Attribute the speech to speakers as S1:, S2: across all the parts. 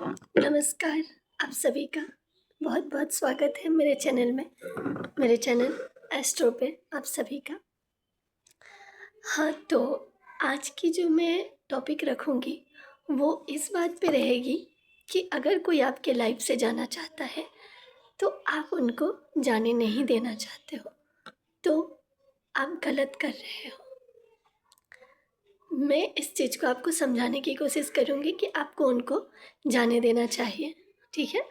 S1: नमस्कार। आप सभी का बहुत बहुत स्वागत है मेरे चैनल में, मेरे चैनल एस्ट्रो पे आप सभी का। हाँ, तो आज की जो मैं टॉपिक रखूँगी वो इस बात पे रहेगी कि अगर कोई आपके लाइफ से जाना चाहता है तो आप उनको जाने नहीं देना चाहते हो, तो आप गलत कर रहे हो। मैं इस चीज़ को आपको समझाने की कोशिश करूँगी कि आपको उनको जाने देना चाहिए, ठीक है?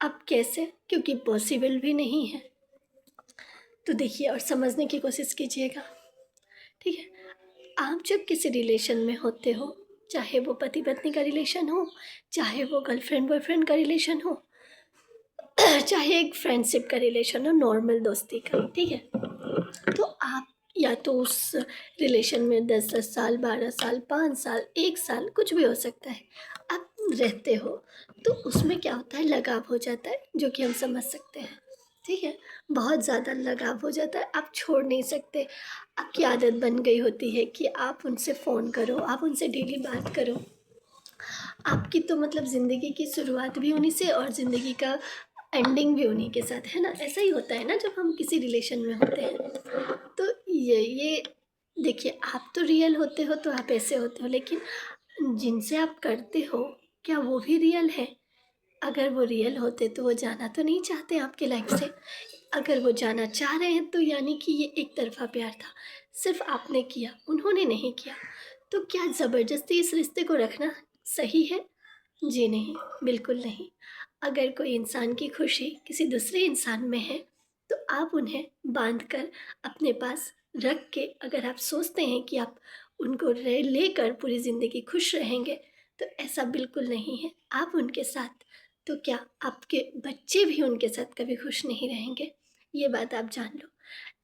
S1: अब कैसे? क्योंकि पॉसिबल भी नहीं है। तो देखिए और समझने की कोशिश कीजिएगा, ठीक है? आप जब किसी रिलेशन में होते हो, चाहे वो पति पत्नी का रिलेशन हो, चाहे वो गर्लफ्रेंड बॉयफ्रेंड का रिलेशन हो, चाहे एक फ्रेंडशिप का रिलेशन हो, नॉर्मल दोस्ती का, ठीक है? तो आप या तो उस रिलेशन में 10-10 साल, 12 साल, 5 साल, 1 साल कुछ भी हो सकता है, आप रहते हो, तो उसमें क्या होता है, लगाव हो जाता है, जो कि हम समझ सकते हैं, ठीक है? बहुत ज़्यादा लगाव हो जाता है, आप छोड़ नहीं सकते। आपकी आदत बन गई होती है कि आप उनसे फ़ोन करो, आप उनसे डेली बात करो। आपकी तो मतलब ज़िंदगी की शुरुआत भी उन्हीं से और ज़िंदगी का एंडिंग भी उन्हीं के साथ, है ना? ऐसा ही होता है ना जब हम किसी रिलेशन में होते हैं। तो ये देखिए, आप तो रियल होते हो तो आप ऐसे होते हो, लेकिन जिनसे आप करते हो, क्या वो भी रियल है? अगर वो रियल होते तो वो जाना तो नहीं चाहते आपकी लाइफ से। अगर वो जाना चाह रहे हैं तो यानी कि ये एक तरफ़ा प्यार था, सिर्फ़ आपने किया, उन्होंने नहीं किया। तो क्या ज़बरदस्ती इस रिश्ते को रखना सही है? जी नहीं, बिल्कुल नहीं। अगर कोई इंसान की खुशी किसी दूसरे इंसान में है, तो आप उन्हें बाँध कर अपने पास रख के अगर आप सोचते हैं कि आप उनको लेकर पूरी ज़िंदगी खुश रहेंगे, तो ऐसा बिल्कुल नहीं है। आप उनके साथ, तो क्या आपके बच्चे भी उनके साथ कभी खुश नहीं रहेंगे? ये बात आप जान लो।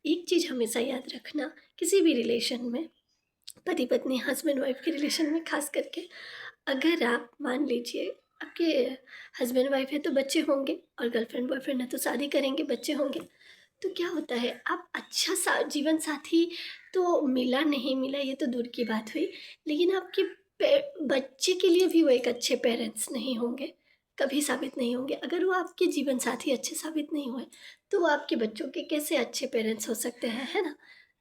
S1: एक चीज़ हमेशा याद रखना, किसी भी रिलेशन में, पति पत्नी, हस्बैंड वाइफ के रिलेशन में ख़ास करके, अगर आप मान लीजिए आपके हस्बैंड वाइफ है तो बच्चे होंगे, और गर्लफ्रेंड बॉयफ्रेंड है तो शादी करेंगे, बच्चे होंगे। तो क्या होता है, आप अच्छा सा जीवन साथी तो मिला नहीं मिला ये तो दूर की बात हुई, लेकिन आपके बच्चे के लिए भी वो एक अच्छे पेरेंट्स नहीं होंगे, कभी साबित नहीं होंगे। अगर वो आपके जीवन साथी अच्छे साबित नहीं हुए, तो वो आपके बच्चों के कैसे अच्छे पेरेंट्स हो सकते हैं, है ना?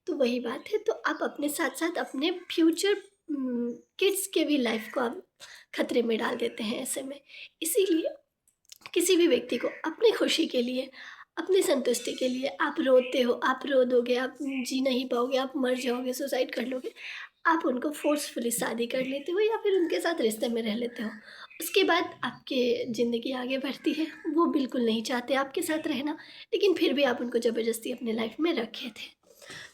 S1: तो वही बात है, तो आप अपने साथ साथ अपने फ्यूचर किड्स के भी लाइफ को आप खतरे में डाल देते हैं ऐसे में। इसीलिए किसी भी व्यक्ति को अपनी खुशी के लिए, अपनी संतुष्टि के लिए आप रोते हो, आप रो दोगे, आप जी नहीं पाओगे, आप मर जाओगे, सुसाइड कर लोगे, आप उनको फ़ोर्सफुली शादी कर लेते हो या फिर उनके साथ रिश्ते में रह लेते हो। उसके बाद आपकी ज़िंदगी आगे बढ़ती है, वो बिल्कुल नहीं चाहते आपके साथ रहना, लेकिन फिर भी आप उनको ज़बरदस्ती अपने लाइफ में रखे थे।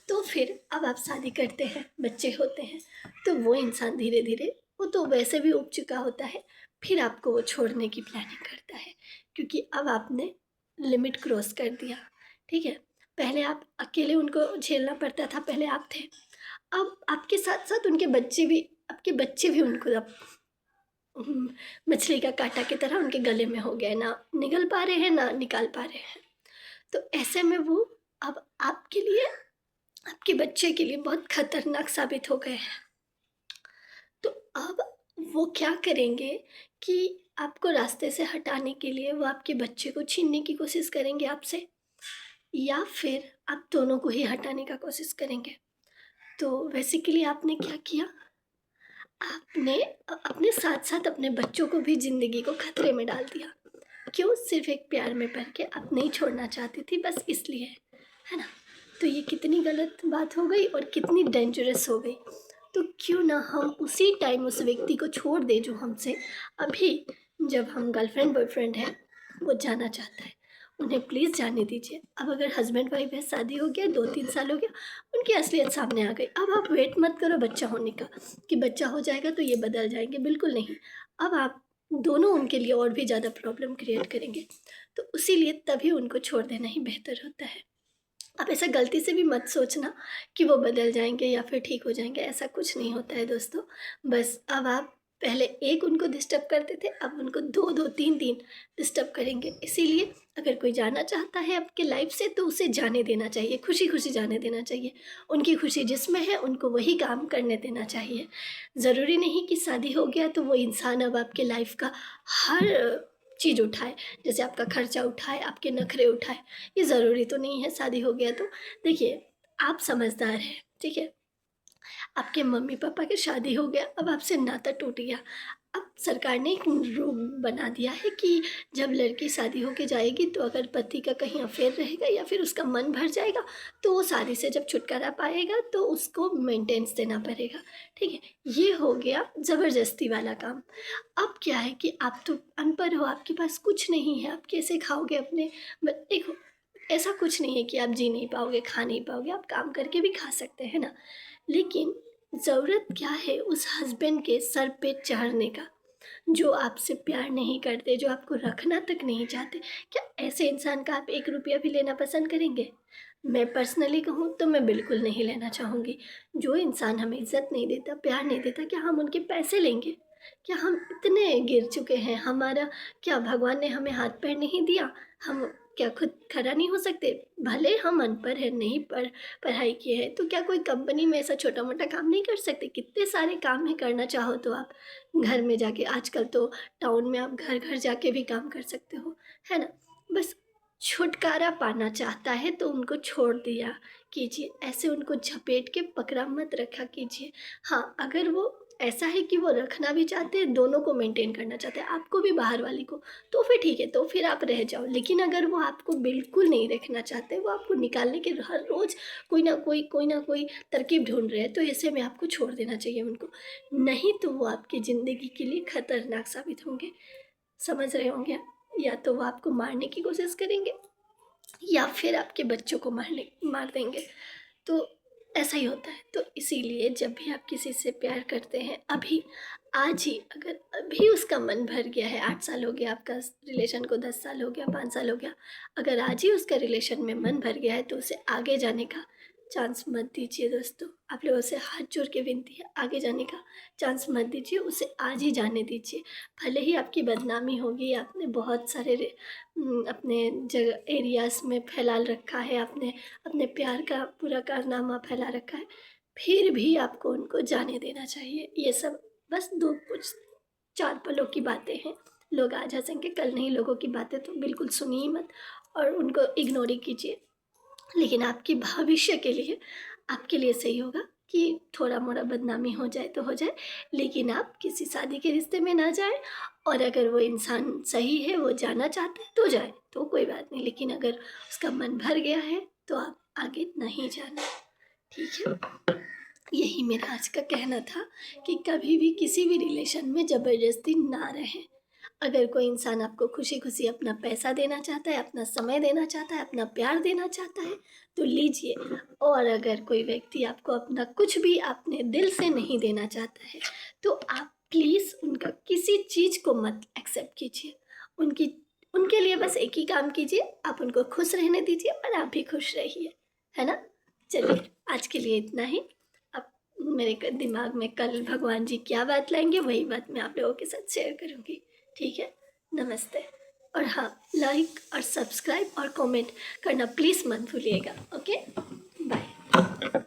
S1: तो फिर अब आप शादी करते हैं, बच्चे होते हैं, तो वो इंसान धीरे-धीरे, वो तो वैसे भी ऊब चुका होता है, फिर आपको वो छोड़ने की प्लानिंग करता है, क्योंकि अब आपने लिमिट क्रॉस कर दिया, ठीक है? पहले आप अकेले उनको झेलना पड़ता था, पहले आप थे। अब आपके साथ-साथ उनके बच्चे भी, आपके बच्चे भी उनको अब हुँ, मछली का काँटा की तरह उनके गले में हो गए, ना निगल पा रहे हैं, ना निकाल पा रहे हैं। तो ऐसे में वो अब आपके लिए, आपके बच्चे के लिए बहुत खतरनाक साबित हो गए हैं। तो अब वो क्या करेंगे कि आपको रास्ते से हटाने के लिए वो आपके बच्चे को छीनने की कोशिश करेंगे आपसे, या फिर आप दोनों को ही हटाने का कोशिश करेंगे। तो बेसिकली आपने क्या किया, आपने अपने साथ-साथ अपने बच्चों को भी ज़िंदगी को खतरे में डाल दिया। क्यों? सिर्फ़ एक प्यार में पड़ के आप नहीं छोड़ना चाहती थी, बस इसलिए, है ना? तो ये कितनी गलत बात हो गई और कितनी डेंजरस हो गई। तो क्यों ना हम उसी टाइम उस व्यक्ति को छोड़ दें जो हमसे अभी, जब हम गर्लफ्रेंड बॉयफ्रेंड हैं, वो जाना चाहता है। उन्हें प्लीज़ जाने दीजिए। अब अगर हस्बैंड वाइफ है, शादी हो गया, 2-3 साल हो गया, उनकी असलियत सामने आ गई। अब आप वेट मत करो बच्चा होने का, कि बच्चा हो जाएगा तो ये बदल जाएँगे, बिल्कुल नहीं। अब आप दोनों उनके लिए और भी ज़्यादा प्रॉब्लम क्रिएट करेंगे। तो उसीलिए तभी उनको छोड़ देना ही बेहतर होता है। आप ऐसा गलती से भी मत सोचना कि वो बदल जाएँगे या फिर ठीक हो जाएँगे, ऐसा कुछ नहीं होता है दोस्तों। बस अब आप पहले एक उनको डिस्टर्ब करते थे, अब उनको 2-2 3-3 डिस्टर्ब करेंगे। इसीलिए अगर कोई जाना चाहता है आपके लाइफ से तो उसे जाने देना चाहिए, खुशी-खुशी जाने देना चाहिए। उनकी खुशी जिसमें है उनको वही काम करने देना चाहिए। ज़रूरी नहीं कि शादी हो गया तो वो इंसान अब आपके लाइफ का हर चीज़ उठाए, जैसे आपका खर्चा उठाए, आपके नखरे उठाए, ये ज़रूरी तो नहीं है शादी हो गया तो। देखिए, आप समझदार हैं, ठीक है? आपके मम्मी पापा की शादी हो गया, अब आपसे नाता टूट गया। अब सरकार ने एक रूल बना दिया है कि जब लड़की शादी होके जाएगी तो अगर पति का कहीं अफेयर रहेगा या फिर उसका मन भर जाएगा तो वो शादी से जब छुटकारा पाएगा तो उसको मेंटेनेंस देना पड़ेगा, ठीक है? ये हो गया ज़बरदस्ती वाला काम। अब क्या है कि आप तो अनपढ़ हो, आपके पास कुछ नहीं है, आप कैसे खाओगे अपने देखो, ऐसा कुछ नहीं है कि आप जी नहीं पाओगे, खा नहीं पाओगे, आप काम करके भी खा सकते हैं ना। लेकिन ज़रूरत क्या है उस हस्बैंड के सर पे चढ़ने का, जो आपसे प्यार नहीं करते, जो आपको रखना तक नहीं चाहते। क्या ऐसे इंसान का आप 1 रुपया भी लेना पसंद करेंगे? मैं पर्सनली कहूँ तो मैं बिल्कुल नहीं लेना चाहूँगी। जो इंसान हमें इज़्ज़त नहीं देता, प्यार नहीं देता, क्या हम उनके पैसे लेंगे? क्या हम इतने गिर चुके हैं? हमारा क्या भगवान ने हमें हाथ-पैर नहीं दिया? हम क्या खुद खड़ा नहीं हो सकते? भले हम अनपढ़ हैं, नहीं पढ़ाई किए हैं, तो क्या कोई कंपनी में ऐसा छोटा-मोटा काम नहीं कर सकते? कितने सारे काम हैं करना चाहो तो आप। घर में जाके आजकल तो टाउन में आप घर-घर जाके भी काम कर सकते हो, है ना? बस छुटकारा पाना चाहता है तो उनको छोड़ दिया कीजिए, ऐसे उनको झपेट के पकड़ा मत रखा कीजिए। हाँ, अगर वो ऐसा है कि वो रखना भी चाहते हैं, दोनों को मेंटेन करना चाहते हैं, आपको भी बाहर वाली को, तो फिर ठीक है, तो फिर आप रह जाओ। लेकिन अगर वो आपको बिल्कुल नहीं रखना चाहते, वो आपको निकालने के हर रोज़ कोई ना कोई तरकीब ढूँढ रहे हैं, तो ऐसे में आपको छोड़ देना चाहिए उनको। नहीं तो वो आपकी ज़िंदगी के लिए खतरनाक साबित होंगे। समझ रहे होंगे आप? या तो वो आपको मारने की कोशिश करेंगे या फिर आपके बच्चों को मार देंगे। तो ऐसा ही होता है। तो इसीलिए जब भी आप किसी से प्यार करते हैं, अभी आज ही अगर अभी उसका मन भर गया है, 8 साल हो गया आपका रिलेशन को, 10 साल हो गया, 5 साल हो गया, अगर आज ही उसका रिलेशन में मन भर गया है तो उसे आगे जाने का चांस मत दीजिए दोस्तों। आप लोगों से हाथ जोड़ के विनती है, आगे जाने का चांस मत दीजिए, उसे आज ही जाने दीजिए। भले ही आपकी बदनामी होगी, आपने बहुत सारे अपने जगह एरियाज़ में फैला रखा है, आपने अपने प्यार का पूरा कारनामा फैला रखा है, फिर भी आपको उनको जाने देना चाहिए। ये सब बस 2 कुछ 4 पलों की बातें हैं। लोग आज हँसेंगे, कल नहीं। लोगों की बातें तो बिल्कुल सुनिए ही मत और उनको इग्नोर ही कीजिए। लेकिन आपके भविष्य के लिए, आपके लिए सही होगा कि थोड़ा-मोड़ा बदनामी हो जाए तो हो जाए, लेकिन आप किसी शादी के रिश्ते में ना जाएँ। और अगर वो इंसान सही है, वो जाना चाहता है तो जाए, तो कोई बात नहीं। लेकिन अगर उसका मन भर गया है, तो आप आगे नहीं जाना, ठीक है? यही मेरा आज का कहना था कि कभी भी किसी भी रिलेशन में ज़बरदस्ती ना रहें। अगर कोई इंसान आपको खुशी-खुशी अपना पैसा देना चाहता है, अपना समय देना चाहता है, अपना प्यार देना चाहता है, तो लीजिए। और अगर कोई व्यक्ति आपको अपना कुछ भी अपने दिल से नहीं देना चाहता है, तो आप प्लीज़ उनका किसी चीज़ को मत एक्सेप्ट कीजिए। उनकी उनके लिए बस एक ही काम कीजिए, आप उनको खुश रहने दीजिए और आप भी खुश रहिए, है ना? चलिए, आज के लिए इतना ही। अब मेरे दिमाग में कल भगवान जी क्या बात लाएँगे, वही बात मैं आप लोगों के साथ शेयर करूँगी। ठीक है? नमस्ते। और हाँ, लाइक और सब्सक्राइब और कमेंट करना प्लीज़ मत भूलिएगा। ओके? बाय।